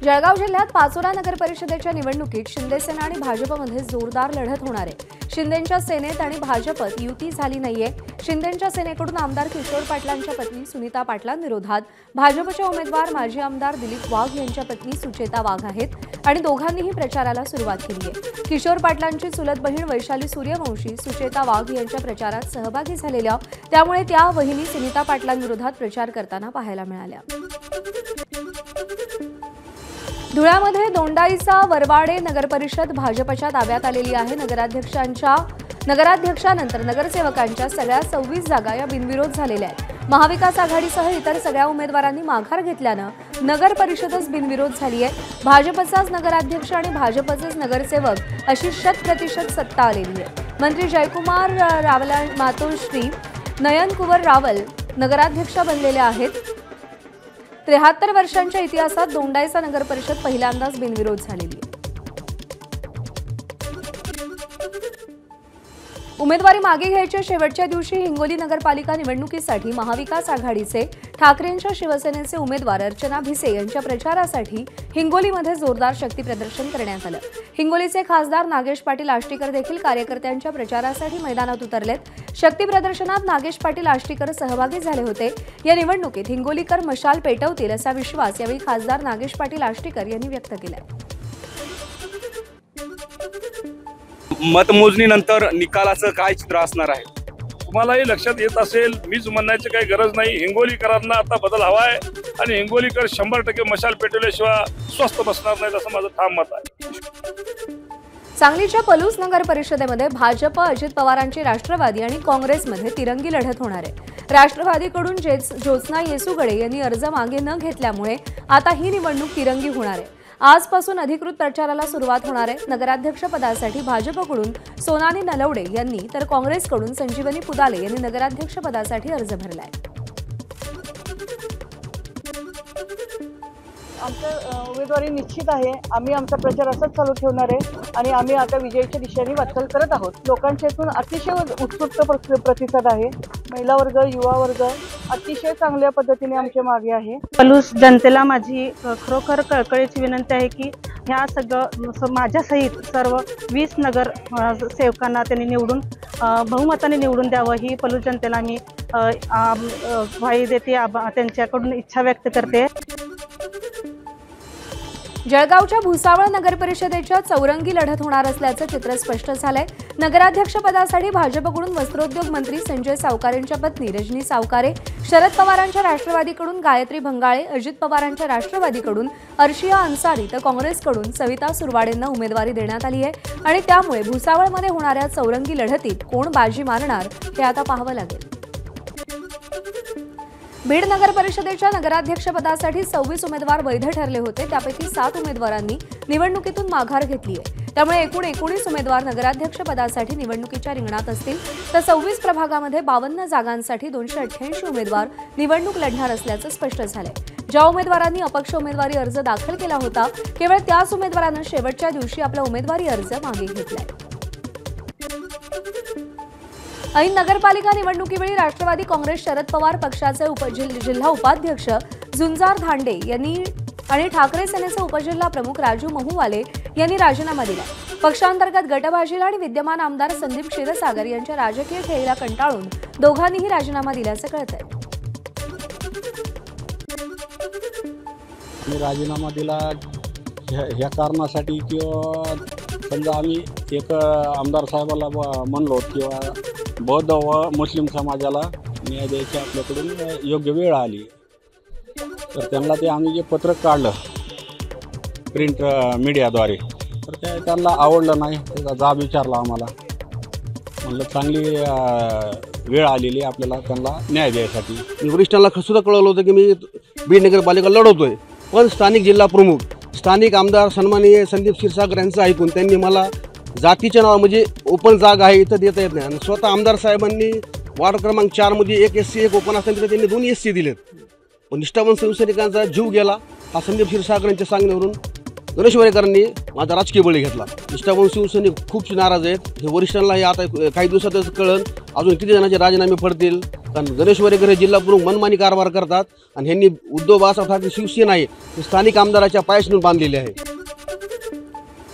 जळगाव जिल्ह्यात पाचोरा नगर परिषदेच्या निवडणुकीत शिंदे सेना आणि भाजपमध्ये जोरदार लढत होणार आहे। शिंदेंच्या सेनेत आणि भाजपत युती झाली नाहीये। शिंदेंच्या सेनेकडून आमदार किशोर पाटलांच्या पत्नी सुनीता पाटलांविरोधात भाजपचे उमेदवार माजी आमदार दिलीप वाघ यांच्या पत्नी सुचेता वाघ आहेत आणि दोघांनीही प्रचाराला सुरुवात केली आहे। किशोर पाटलांची चुलत बहीण वैशाली सूर्यवंशी सुचेता वाघ यांच्या प्रचारात सहभागी झालेल्या, त्यामुळे त्या वहिनी सुनीता पाटलांविरोधात प्रचार करताना पाहायला मिळाल्या। धुळ्यामध्ये दोंडाईचा वरवाडे नगरपरिषद भाजपच्या ताब्यात आलेली आहे। नगराध्यक्षानंतर नगरसेवकांच्या सगळ्या 26 जागा या बिनविरोध झालेल्या आहेत। महाविकास आघाडीसह इतर सगळ्या उमेदवारांनी माघार घेतल्यानं नगर परिषदच बिनविरोध झाली आहे। भाजपचाच नगराध्यक्ष आणि भाजपचेच नगरसेवक अशी 100% सत्ता आलेली आहे। मंत्री जयकुमार रावल मातोश्री नयनकुवर रावल नगराध्यक्ष बनलेले आहेत। 73 वर्षांच्या इतिहासात दोंडाईचा नगर परिषद पहिल्यांदाच बिनविरोध झालेली आहे। उमेदवारी मागे घ्यायच्या शेवटच्या दिवशी हिंगोली नगरपालिका निवडणुकीसाठी महाविकास आघाडीचे ठाकरेंच्या शिवसेनेचे उमेदवार अर्चना भिसे यांच्या प्रचारासाठी हिंगोलीमध्ये जोरदार शक्ती प्रदर्शन करण्यात आलं। हिंगोलीचे खासदार नागेश पाटील आष्टीकर देखील कार्यकर्त्यांच्या प्रचारासाठी मैदानात उतरलेत। शक्ती प्रदर्शनात नागेश पाटील आष्टीकर सहभागी झाले होते। या निवडणुकीत हिंगोलीकर मशाल पेटवतील असा विश्वास यावेळी खासदार नागेश पाटील आष्टीकर यांनी व्यक्त केलाय। मतमोजणीनंतर निकालाचं काय चित्र असणार आहे तुम्हालाही लक्षात येत असेल। मीच म्हणण्याची काही गरज नाही, हिंगोलीकरांना आता बदल हवा आहे आणि हिंगोलीकर 100% मशाल पेटवल्याशिवाय स्वस्थ बसणार नाहीत असं माझं ठाम मत आहे। सांगलीच्या पलूस नगर परिषदेमध्ये भाजप, अजित पवारांची राष्ट्रवादी आणि काँग्रेसमध्ये तिरंगी लढत होणार आहे। राष्ट्रवादीकडून ज्योत्स्ना येसुगडे यांनी अर्ज मागे न घेतल्यामुळे आता ही निवडणूक तिरंगी होणार आहे। आजपासून अधिकृत प्रचाराला सुरुवात होणार आहे। नगराध्यक्षपदासाठी भाजपकडून सोनाली नलवडे यांनी तर काँग्रेसकडून संजीवनी पुदाले यांनी नगराध्यक्षपदासाठी अर्ज भरलाय। आमचं उमेदवारी निश्चित आहे। आम्ही आमचा प्रचार असाच चालू ठेवणार आहे आणि आम्ही आता विजयाच्या दिशेने वाटचाल करत आहोत। लोकांच्या इथून अतिशय उत्स्फूर्त प्रतिसाद आहे। महिला वर्ग, युवा वर्ग अतिशय चांगल्या पद्धतीने आमच्या मागे आहे। पलूस जनतेला माझी खरोखर कळकळीची विनंती आहे की ह्या सगळं माझ्यासहित सर्व 20 नगर सेवकांना त्यांनी निवडून बहुमताने निवडून द्यावं ही पलूस जनतेला मी ग्वाही देते, त्यांच्याकडून इच्छा व्यक्त करते। जळगावच्या भुसावळ नगर परिषदेच्या चौरंगी लढत होणार असल्याचं चित्र स्पष्ट झालंय। नगराध्यक्षपदासाठी भाजपकडून वस्त्रोद्योग मंत्री संजय सावकारेंच्या पत्नी रजनी सावकारे, शरद पवारांच्या राष्ट्रवादीकडून गायत्री भंगाळे, अजित पवारांच्या राष्ट्रवादीकडून अर्शिया अन्सारी तर काँग्रेसकडून सविता सुरवाडेंना उमेदवारी देण्यात आली आहे आणि त्यामुळे भुसावळमध्ये होणाऱ्या चौरंगी लढतीत कोण बाजी मारणार हे आता पाहावं लागेल। बीड नगर परिषदेच्या नगराध्यक्षपदासाठी 26 उमेदवार वैध ठरले होते, त्यापैकी 7 उमेदवारांनी निवडणुकीतून माघार घेतली आहे। त्यामुळे एकूण 19 उमेदवार नगराध्यक्षपदासाठी निवडणुकीच्या रिंगणात असतील, तर 26 प्रभागामध्ये 52 जागांसाठी 288 उमेदवार निवडणूक लढणार असल्याचं स्पष्ट झालंय। ज्या उमेदवारांनी अपक्ष उमेदवारी अर्ज दाखल केला होता, केवळ त्याच उमेदवारांना शेवटच्या दिवशी आपला उमेदवारी अर्ज मागे घेतलाय। ऐन नगरपालिका निवडणुकीवेळी राष्ट्रवादी काँग्रेस शरद पवार पक्षाचे जिल्हा उपाध्यक्ष झुंजार धांडे यांनी आणि ठाकरे सेनेचे उपजिल्हा प्रमुख राजू महुवाले यांनी राजीनामा दिला। पक्षांतर्गत गटबाजीला आणि विद्यमान आमदार संदीप क्षीरसागर यांच्या राजकीय खेळीला कंटाळून दोघांनीही राजीनामा दिल्याचं कळतंय। राजीनामा दिला ह्या कारणासाठी किंवा समजा आम्ही एक आमदार साहेबाला म्हणलो किंवा बौद्ध व मुस्लिम समाजाला न्याय द्यायची आपल्याकडून योग्य वेळ आली, तर त्यांना ते आम्ही जे पत्रक काढलं प्रिंट मीडियाद्वारे, तर ते त्यांना आवडलं नाही। त्याचा जाब विचारला आम्हाला, म्हणलं चांगली वेळ आलेली आपल्याला त्यांना न्याय द्यायसाठी। मी वरिष्ठांना सुद्धा कळवलं होतं की मी बीड नगरपालिका लढवतोय, पण स्थानिक जिल्हा प्रमुख स्थानिक आमदार सन्माननीय संदीप क्षीरसागर यांचं ऐकून त्यांनी मला जातीच्या नाव म्हणजे ओपन जागा आहे इथं देता येत नाही, आणि स्वतः आमदार साहेबांनी वार्ड क्रमांक 4 मध्ये 1 SC 1 ओपन असताना त्यांनी 2 SC दिलेत। पण निष्ठावंत शिवसैनिकांचा जीव गेला हा संदीप क्षीरसागर यांच्या सांगण्यावरून गणेश वाडेकरांनी माझा राजकीय बळी घेतला। निष्ठावंत शिवसैनिक खूप नाराज आहेत। हे वरिष्ठांना आता काही दिवसातच कळण, अजून किती जणांचे राजीनामे पडतील, कारण गणेश वरेकर हे जिल्हा प्रमुख मनमानी कारभार करतात आणि ह्यांनी उद्धव बाळासाहेब ठाकरे शिवसेना आहे ती स्थानिक आमदाराच्या पायाशी बांधलेली आहे.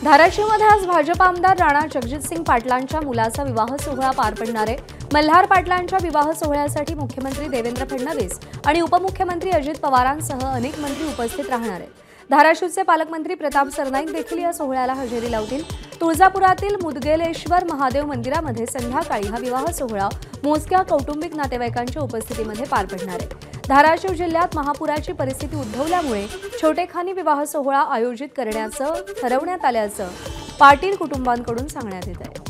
धाराशिवमध्ये आज भाजप आमदार राणा जगजितसिंग पाटलांच्या मुलाचा विवाह सोहळा पार पडणार आहे. मल्हार पाटलांच्या विवाह सोहळ्यासाठी मुख्यमंत्री देवेंद्र फडणवीस आणि उपमुख्यमंत्री अजित पवारांसह अनेक मंत्री उपस्थित राहणार आहेत. धाराशिवचे पालकमंत्री प्रताप सरनाईक देखील या सोहळ्याला हजेरी लावतील. तुळजापुरातील मुदगेलेश्वर महादेव मंदिरामध्ये संध्याकाळी हा विवाह सोहळा मोजक्या कौटुंबिक नातेवाईकांच्या उपस्थितीमध्ये पार पडणार आहे. धाराशिव जिल्ह्यात महापुराची परिस्थिती उद्भवल्यामुळे छोटेखानी विवाह सोहळा आयोजित करण्याचं ठरवण्यात आल्याचं पाटील कुटुंबांकडून सांगण्यात येत आहे.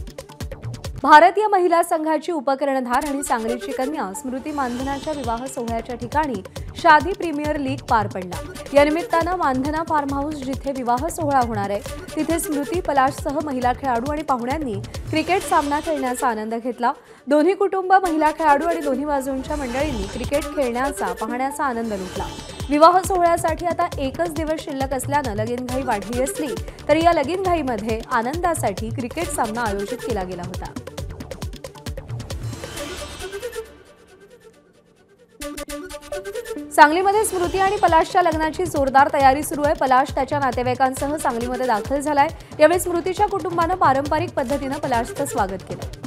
भारतीय महिला संघाची उपकर्णधार आणि सांगलीची कन्या स्मृती मानधनाच्या विवाह सोहळ्याच्या ठिकाणी शादी प्रीमियर लीग पार पडला. या निमित्तानं मानधना फार्म हाऊस जिथे विवाह सोहळा होणार आहे तिथे स्मृती पलाशसह महिला खेळाडू आणि पाहुण्यांनी क्रिकेट सामना खेळण्याचा आनंद घेतला. दोन्ही कुटुंब, महिला खेळाडू आणि दोन्ही बाजूंच्या मंडळींनी क्रिकेट खेळण्याचा पाहण्याचा आनंद लुटला. विवाह सोहळ्यासाठी आता एकच दिवस शिल्लक असल्यानं लगीनघाई वाढली असली तरी या लगीनघाईमध्ये आनंदासाठी क्रिकेट सामना आयोजित केला गेला होता. सांगलीमध्ये स्मृती आणि पलाशच्या लग्नाची जोरदार तयारी सुरू आहे. पलाश त्याच्या नातेवाईकांसह सांगलीमध्ये दाखल झालाय. यावेळी स्मृतीच्या कुटुंबानं पारंपरिक पद्धतीनं पलाशचं स्वागत केलं.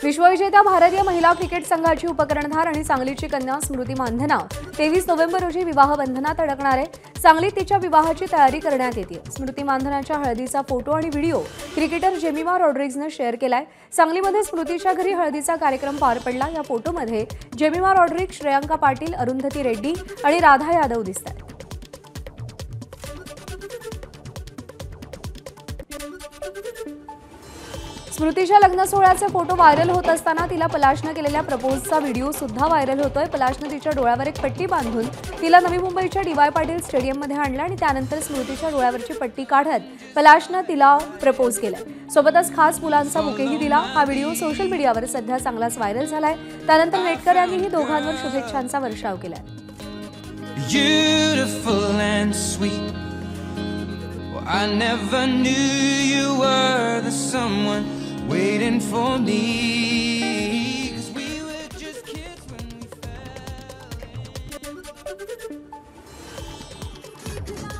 विश्वविजेत्या भारतीय महिला क्रिकेट संघाची उपकर्णधार आणि सांगलीची कन्या स्मृती मानधना 23 नोव्हेंबर रोजी विवाह बंधनात अडकणार आहे. सांगलीत तिच्या विवाहाची तयारी करण्यात येते. स्मृती मानधनाच्या हळदीचा फोटो आणि व्हिडिओ क्रिकेटर जेमिमा रॉड्रिग्जनं शेअर केलाय. सांगलीमध्ये स्मृतीच्या घरी हळदीचा कार्यक्रम पार पडला. या फोटोमध्ये जेमिमा रॉड्रिग्ज, श्रेयांका पाटील, अरुंधती रेड्डी आणि राधा यादव दिसतात. स्मृतीच्या लग्न सोहळ्याचे फोटो व्हायरल होत असताना तिला पलाशनं केलेल्या प्रपोजचा व्हिडिओ सुद्धा व्हायरल होतोय. पलाशनं तिच्या डोळ्यावर एक पट्टी बांधून तिला नवी मुंबईच्या DY पाटील स्टेडियममध्ये आणलं आणि त्यानंतर स्मृतीच्या डोळ्यावरची पट्टी काढत पलाशनं तिला प्रपोज केलंय. सोबतच खास फुलांचा बुकेही दिला. हा व्हिडिओ सोशल मीडियावर सध्या चांगलाच व्हायरल झालाय. त्यानंतर नेटकर यांनीही दोघांवर शुभेच्छांचा वर्षाव केलाय. Waiting for me, 'cause we were just kids when we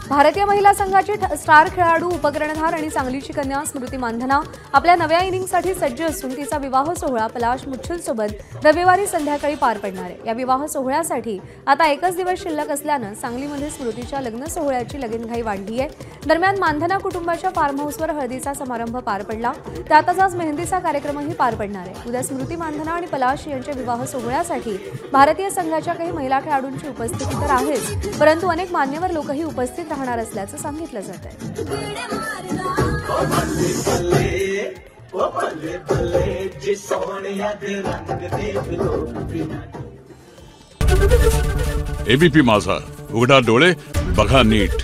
भारतीय महिला संघाची स्टार खेळाडू, उपकर्णधार आणि सांगलीची कन्या स्मृती मानधना आपल्या नव्या इनिंगसाठी सज्ज असून तिचा विवाह सोहळा पलाश मुच्छलसोबत रविवारी संध्याकाळी पार पडणार आहे. या विवाह सोहळ्यासाठी आता एकच दिवस शिल्लक असल्यानं सांगलीमध्ये स्मृतीच्या लग्न सोहळ्याची लगीनघाई वाढली आहे. दरम्यान मानधना कुटुंबाच्या फार्म हाऊसवर हळदीचा समारंभ पार पडला. त्यातच आज मेहंदीचा कार्यक्रमही पार पडणार आहे. उद्या स्मृती मानधना आणि पलाश यांच्या विवाह सोहळ्यासाठी भारतीय संघाच्या काही महिला खेळाडूंची उपस्थिती तर आहेच, परंतु अनेक मान्यवर लोकही उपस्थित राहणार असल्याचं सांगितलं जात आहे. ABP माझा, उघडा डोळे बघा नीट.